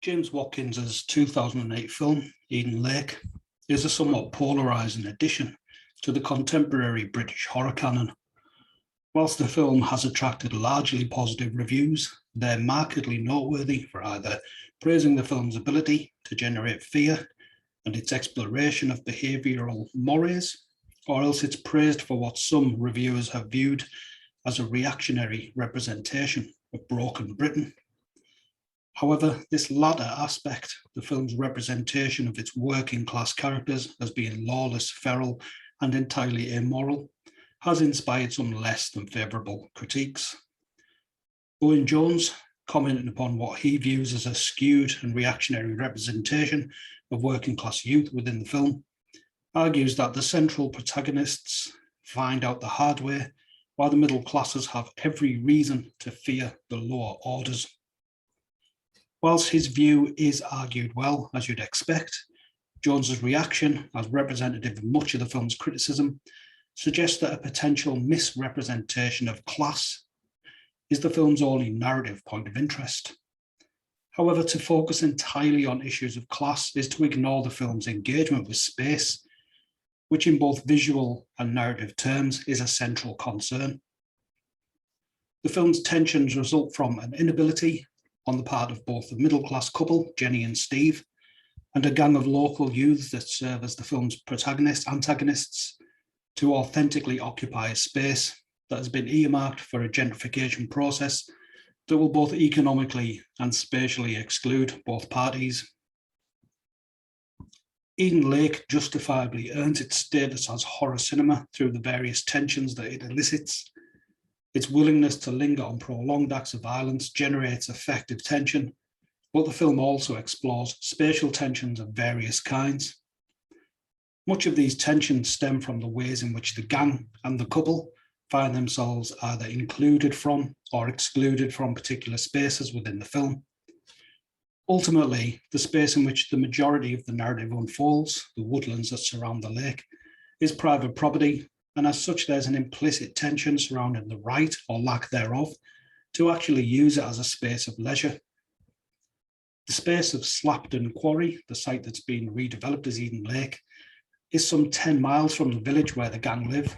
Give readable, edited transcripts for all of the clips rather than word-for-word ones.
James Watkins's 2008 film, Eden Lake, is a somewhat polarising addition to the contemporary British horror canon. Whilst the film has attracted largely positive reviews, they're markedly noteworthy for either praising the film's ability to generate fear and its exploration of behavioural mores, or else it's praised for what some reviewers have viewed as a reactionary representation of broken Britain. However, this latter aspect, the film's representation of its working class characters as being lawless, feral, and entirely immoral, has inspired some less than favourable critiques. Owen Jones, commenting upon what he views as a skewed and reactionary representation of working class youth within the film, argues that the central protagonists find out the hard way, while the middle classes have every reason to fear the lower orders. Whilst his view is argued well, as you'd expect, Jones's reaction, as representative of much of the film's criticism, suggests that a potential misrepresentation of class is the film's only narrative point of interest. However, to focus entirely on issues of class is to ignore the film's engagement with space, which in both visual and narrative terms is a central concern. The film's tensions result from an inability on the part of both the middle-class couple, Jenny and Steve, and a gang of local youths that serve as the film's antagonists, to authentically occupy a space that has been earmarked for a gentrification process that will both economically and spatially exclude both parties. Eden Lake justifiably earns its status as horror cinema through the various tensions that it elicits. Its willingness to linger on prolonged acts of violence generates effective tension, but the film also explores spatial tensions of various kinds. Much of these tensions stem from the ways in which the gang and the couple find themselves either included from or excluded from particular spaces within the film. Ultimately, the space in which the majority of the narrative unfolds, the woodlands that surround the lake, is private property, and as such there's an implicit tension surrounding the right, or lack thereof, to actually use it as a space of leisure. The space of Slapton Quarry, the site that's been redeveloped as Eden Lake, is some 10 miles from the village where the gang live.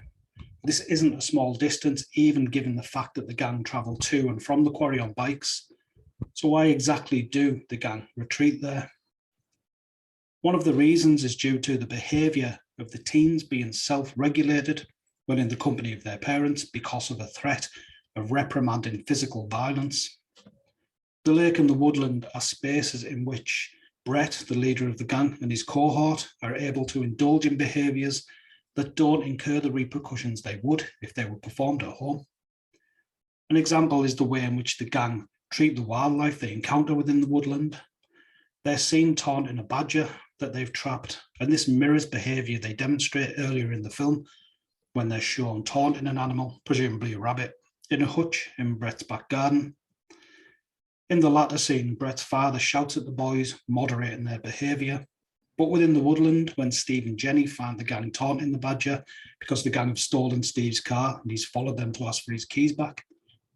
This isn't a small distance, even given the fact that the gang travel to and from the quarry on bikes. So why exactly do the gang retreat there? One of the reasons is due to the behaviour of the teens being self-regulated when in the company of their parents because of a threat of reprimanding physical violence. The lake and the woodland are spaces in which Brett, the leader of the gang, and his cohort are able to indulge in behaviours that don't incur the repercussions they would if they were performed at home. An example is the way in which the gang treat the wildlife they encounter within the woodland. They're seen taunting a badger that they've trapped, and this mirrors behaviour they demonstrate earlier in the film when they're shown taunting an animal, presumably a rabbit, in a hutch in Brett's back garden. In the latter scene, Brett's father shouts at the boys, moderating their behaviour. But within the woodland, when Steve and Jenny find the gang taunting the badger because the gang have stolen Steve's car and he's followed them to ask for his keys back,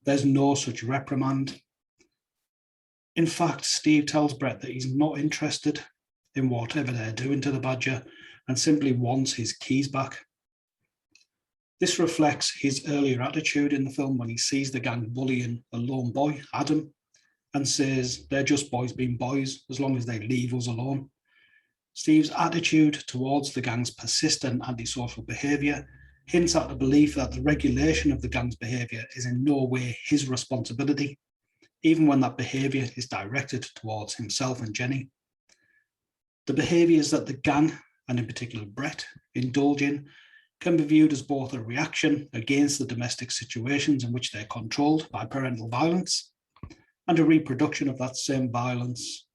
there's no such reprimand. In fact, Steve tells Brett that he's not interested in whatever they're doing to the badger and simply wants his keys back. This reflects his earlier attitude in the film when he sees the gang bullying a lone boy, Adam, and says they're just boys being boys as long as they leave us alone. Steve's attitude towards the gang's persistent antisocial behaviour hints at the belief that the regulation of the gang's behaviour is in no way his responsibility, even when that behaviour is directed towards himself and Jenny. The behaviours that the gang, and in particular Brett, indulge in can be viewed as both a reaction against the domestic situations in which they're controlled by parental violence and a reproduction of that same violence.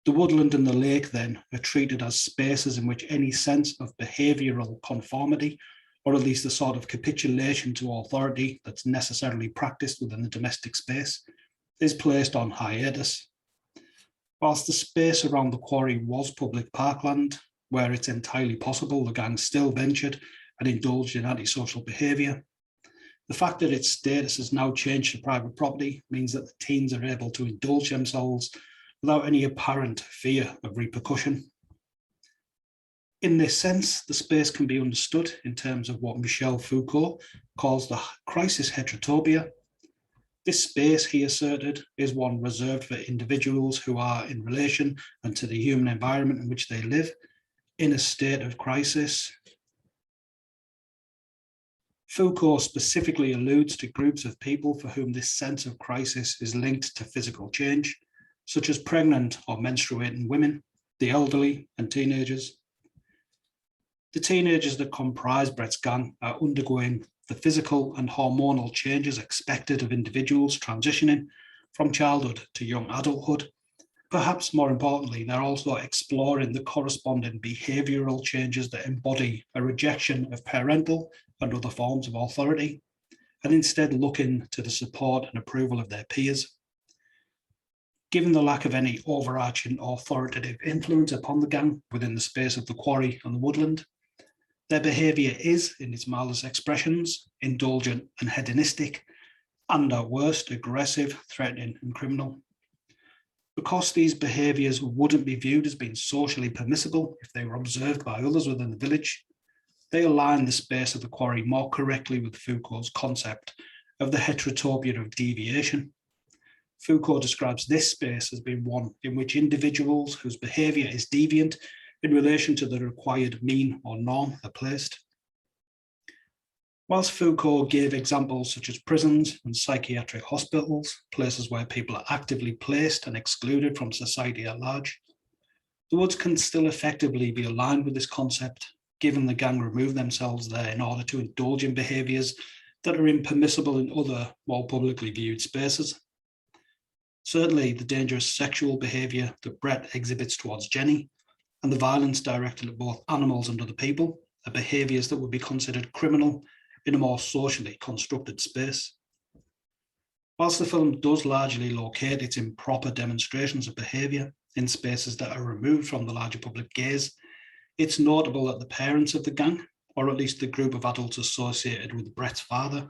The woodland and the lake then are treated as spaces in which any sense of behavioural conformity, or at least a sort of capitulation to authority that's necessarily practiced within the domestic space, is placed on hiatus. Whilst the space around the quarry was public parkland, where it's entirely possible the gang still ventured and indulged in antisocial behaviour, the fact that its status has now changed to private property means that the teens are able to indulge themselves without any apparent fear of repercussion. In this sense, the space can be understood in terms of what Michel Foucault calls the crisis heterotopia. This space, he asserted, is one reserved for individuals who are in relation and to the human environment in which they live in a state of crisis. Foucault specifically alludes to groups of people for whom this sense of crisis is linked to physical change, such as pregnant or menstruating women, the elderly, and teenagers. The teenagers that comprise Brett's gang are undergoing the physical and hormonal changes expected of individuals transitioning from childhood to young adulthood. Perhaps more importantly, they're also exploring the corresponding behavioural changes that embody a rejection of parental and other forms of authority, and instead looking to the support and approval of their peers. Given the lack of any overarching authoritative influence upon the gang within the space of the quarry and the woodland, their behaviour is, in its mildest expressions, indulgent and hedonistic, and at worst, aggressive, threatening, and criminal. Because these behaviours wouldn't be viewed as being socially permissible if they were observed by others within the village, they align the space of the quarry more correctly with Foucault's concept of the heterotopia of deviation. Foucault describes this space as being one in which individuals whose behaviour is deviant in relation to the required mean or norm are placed. Whilst Foucault gave examples such as prisons and psychiatric hospitals, places where people are actively placed and excluded from society at large, the woods can still effectively be aligned with this concept, given the gang remove themselves there in order to indulge in behaviours that are impermissible in other, more publicly viewed spaces. Certainly, the dangerous sexual behaviour that Brett exhibits towards Jenny and the violence directed at both animals and other people are behaviours that would be considered criminal in a more socially constructed space. Whilst the film does largely locate its improper demonstrations of behaviour in spaces that are removed from the larger public gaze, it's notable that the parents of the gang, or at least the group of adults associated with Brett's father,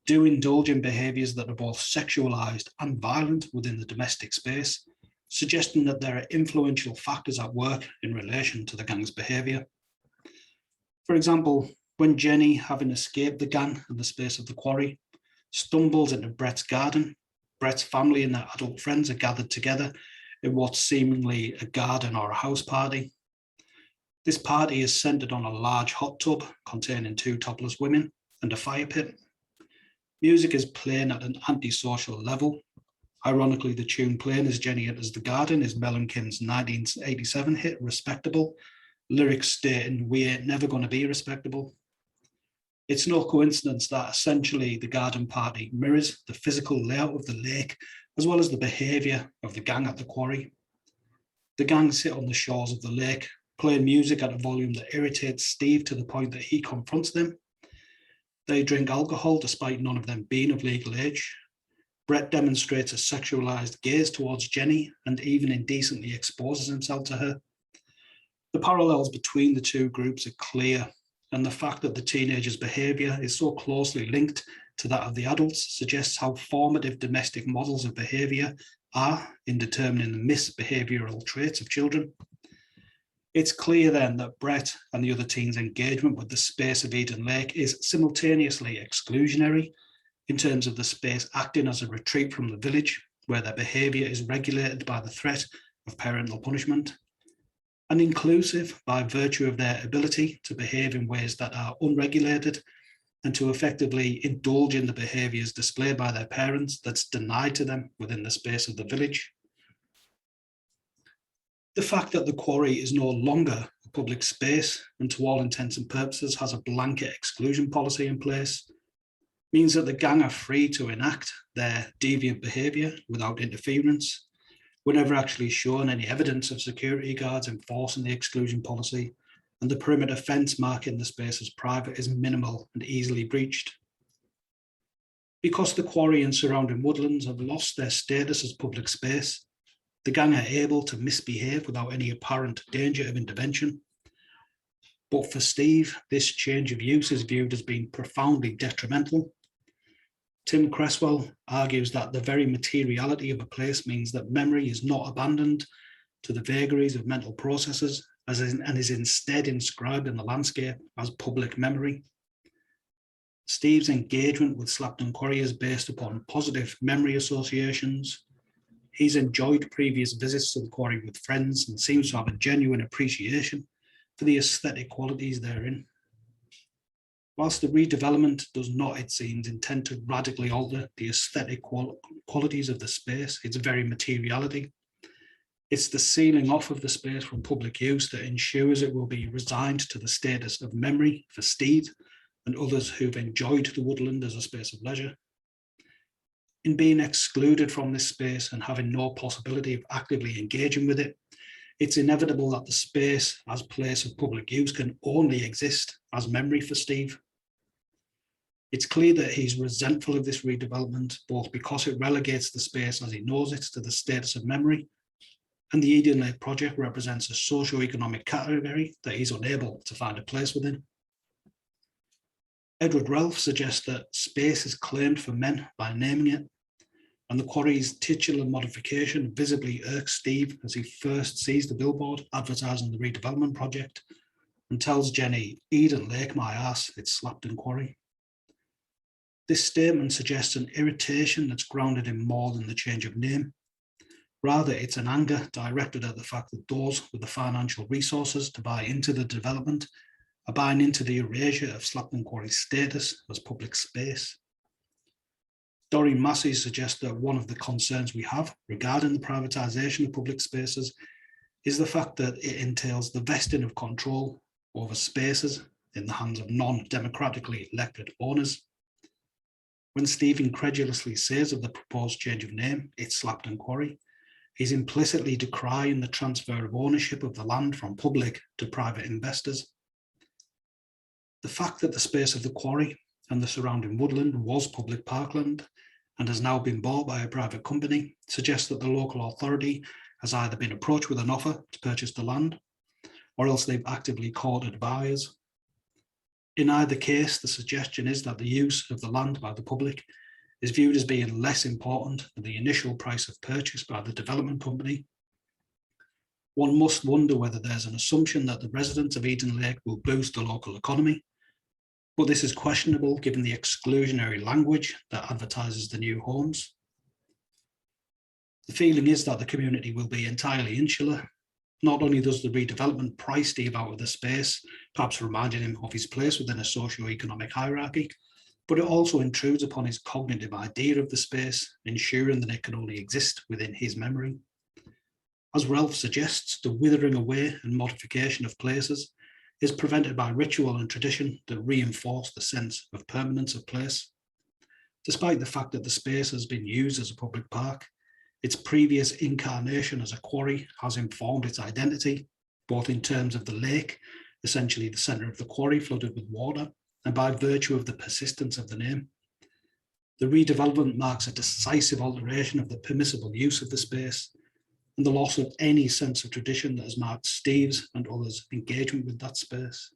do indulge in behaviours that are both sexualised and violent within the domestic space, suggesting that there are influential factors at work in relation to the gang's behaviour. For example, when Jenny, having escaped the gang and the space of the quarry, stumbles into Brett's garden, Brett's family and their adult friends are gathered together in what's seemingly a garden or a house party. This party is centred on a large hot tub containing 2 topless women and a fire pit. Music is playing at an antisocial level. Ironically, the tune playing as Jenny enters the garden is Mellencamp's 1987 hit, Respectable, lyrics stating, "We ain't never gonna be respectable." It's no coincidence that essentially the garden party mirrors the physical layout of the lake, as well as the behaviour of the gang at the quarry. The gang sit on the shores of the lake, playing music at a volume that irritates Steve to the point that he confronts them. They drink alcohol despite none of them being of legal age. Brett demonstrates a sexualized gaze towards Jenny and even indecently exposes himself to her. The parallels between the two groups are clear, and the fact that the teenagers' behaviour is so closely linked to that of the adults suggests how formative domestic models of behaviour are in determining the misbehavioural traits of children. It's clear then that Brett and the other teens' engagement with the space of Eden Lake is simultaneously exclusionary in terms of the space acting as a retreat from the village, where their behaviour is regulated by the threat of parental punishment, and inclusive by virtue of their ability to behave in ways that are unregulated and to effectively indulge in the behaviours displayed by their parents that's denied to them within the space of the village. The fact that the quarry is no longer a public space and to all intents and purposes has a blanket exclusion policy in place means that the gang are free to enact their deviant behaviour without interference. We're never actually shown any evidence of security guards enforcing the exclusion policy, and the perimeter fence marking the space as private is minimal and easily breached. Because the quarry and surrounding woodlands have lost their status as public space, the gang are able to misbehave without any apparent danger of intervention. But for Steve, this change of use is viewed as being profoundly detrimental. Tim Cresswell argues that the very materiality of a place means that memory is not abandoned to the vagaries of mental processes and is instead inscribed in the landscape as public memory. Steve's engagement with Slapton Quarry is based upon positive memory associations. He's enjoyed previous visits to the quarry with friends and seems to have a genuine appreciation for the aesthetic qualities therein. Whilst the redevelopment does not, it seems, intend to radically alter the aesthetic qualities of the space, its very materiality, it's the sealing off of the space from public use that ensures it will be resigned to the status of memory for Steve and others who've enjoyed the woodland as a space of leisure. In being excluded from this space and having no possibility of actively engaging with it, it's inevitable that the space as place of public use can only exist as memory for Steve. It's clear that he's resentful of this redevelopment, both because it relegates the space as he knows it to the status of memory, and the Eden Lake project represents a socio-economic category that he's unable to find a place within. Edward Ralph suggests that space is claimed for men by naming it, and the quarry's titular modification visibly irks Steve as he first sees the billboard advertising the redevelopment project and tells Jenny, "Eden Lake, my ass, it's Slapton Quarry." This statement suggests an irritation that's grounded in more than the change of name. Rather, it's an anger directed at the fact that those with the financial resources to buy into the development are buying into the erasure of Slapton Quarry's status as public space. Doreen Massey suggests that one of the concerns we have regarding the privatisation of public spaces is the fact that it entails the vesting of control over spaces in the hands of non-democratically elected owners. When Steve incredulously says of the proposed change of name, it's Slapton Quarry, he's implicitly decrying the transfer of ownership of the land from public to private investors. The fact that the space of the quarry and the surrounding woodland was public parkland and has now been bought by a private company suggests that the local authority has either been approached with an offer to purchase the land, or else they've actively courted buyers. In either case, the suggestion is that the use of the land by the public is viewed as being less important than the initial price of purchase by the development company. One must wonder whether there's an assumption that the residents of Eden Lake will boost the local economy, but this is questionable given the exclusionary language that advertises the new homes. The feeling is that the community will be entirely insular. Not only does the redevelopment price Steve out of the space, perhaps reminding him of his place within a socio-economic hierarchy, but it also intrudes upon his cognitive idea of the space, ensuring that it can only exist within his memory. As Ralph suggests, the withering away and modification of places is prevented by ritual and tradition that reinforce the sense of permanence of place. Despite the fact that the space has been used as a public park, its previous incarnation as a quarry has informed its identity, both in terms of the lake, essentially the centre of the quarry flooded with water, and by virtue of the persistence of the name. The redevelopment marks a decisive alteration of the permissible use of the space and the loss of any sense of tradition that has marked Steve's and others' engagement with that space.